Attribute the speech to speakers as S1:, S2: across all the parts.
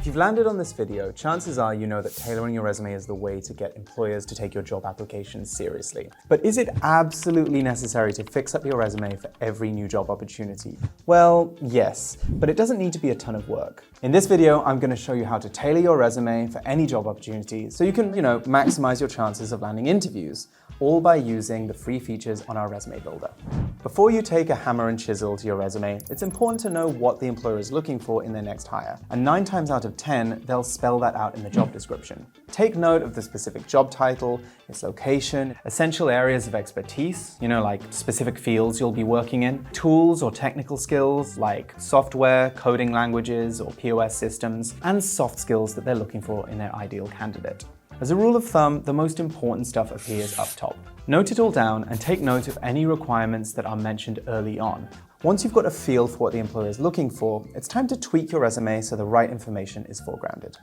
S1: If you've landed on this video, chances are you know that tailoring your resume is the way to get employers to take your job applications seriously. But is it absolutely necessary to fix up your resume for every new job opportunity? Well, yes, but it doesn't need to be a ton of work. In this video, I'm going to show you how to tailor your resume for any job opportunity so you can, maximize your chances of landing interviews, all by using the free features on our resume builder. Before you take a hammer and chisel to your resume, it's important to know what the employer is looking for in their next hire. And 9 times out of 10, they'll spell that out in the job description. Take note of the specific job title, its location, essential areas of expertise, like specific fields you'll be working in, tools or technical skills like software, coding languages, or POS systems, and soft skills that they're looking for in their ideal candidate. As a rule of thumb, the most important stuff appears up top. Note it all down and take note of any requirements that are mentioned early on. Once you've got a feel for what the employer is looking for, it's time to tweak your resume so the right information is foregrounded.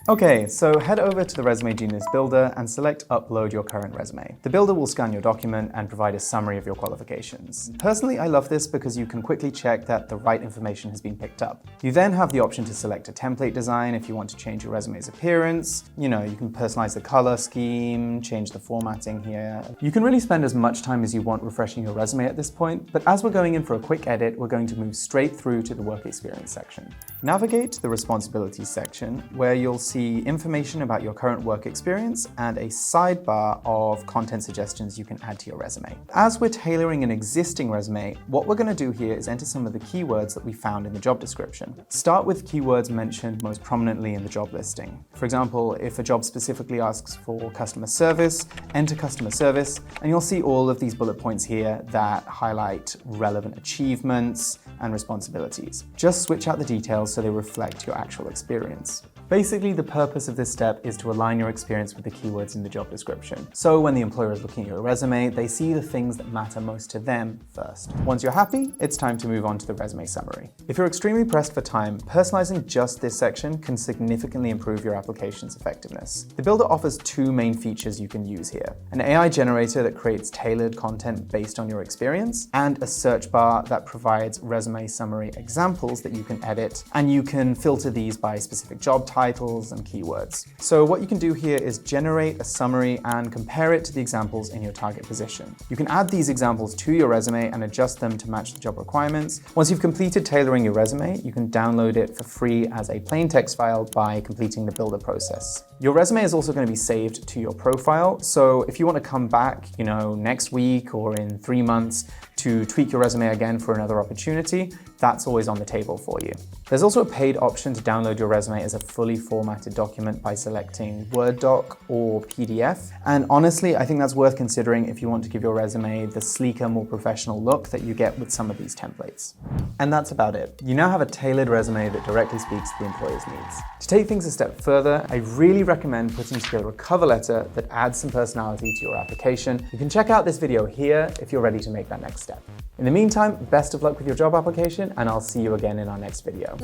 S1: Okay, so head over to the Resume Genius Builder and select Upload your current resume. The builder will scan your document and provide a summary of your qualifications. Personally, I love this because you can quickly check that the right information has been picked up. You then have the option to select a template design if you want to change your resume's appearance. You can personalize the color scheme, change the formatting here. You can really spend as much time as you want refreshing your resume at this point, but as we're going in for a quick edit, we're going to move straight through to the work experience section. Navigate to the responsibilities section, where you'll see information about your current work experience and a sidebar of content suggestions you can add to your resume. As we're tailoring an existing resume, what we're going to do here is enter some of the keywords that we found in the job description. Start with keywords mentioned most prominently in the job listing. For example, if a job specifically asks for customer service, enter customer service, and you'll see all of these bullet points here that highlight relevant achievements and responsibilities. Just switch out the details so they reflect your actual experience. Basically, the purpose of this step is to align your experience with the keywords in the job description. So when the employer is looking at your resume, they see the things that matter most to them first. Once you're happy, it's time to move on to the resume summary. If you're extremely pressed for time, personalizing just this section can significantly improve your application's effectiveness. The builder offers 2 main features you can use here: an AI generator that creates tailored content based on your experience, and a search bar that provides resume summary examples that you can edit, and you can filter these by specific job titles and keywords. So what you can do here is generate a summary and compare it to the examples in your target position. You can add these examples to your resume and adjust them to match the job requirements. Once you've completed tailoring your resume, you can download it for free as a plain text file by completing the builder process. Your resume is also going to be saved to your profile, so if you want to come back, next week or in 3 months to tweak your resume again for another opportunity, that's always on the table for you. There's also a paid option to download your resume as a fully formatted document by selecting Word doc or PDF. And honestly, I think that's worth considering if you want to give your resume the sleeker, more professional look that you get with some of these templates. And that's about it. You now have a tailored resume that directly speaks to the employer's needs. To take things a step further, I really recommend putting together a cover letter that adds some personality to your application. You can check out this video here if you're ready to make that next step. In the meantime, best of luck with your job application, and I'll see you again in our next video.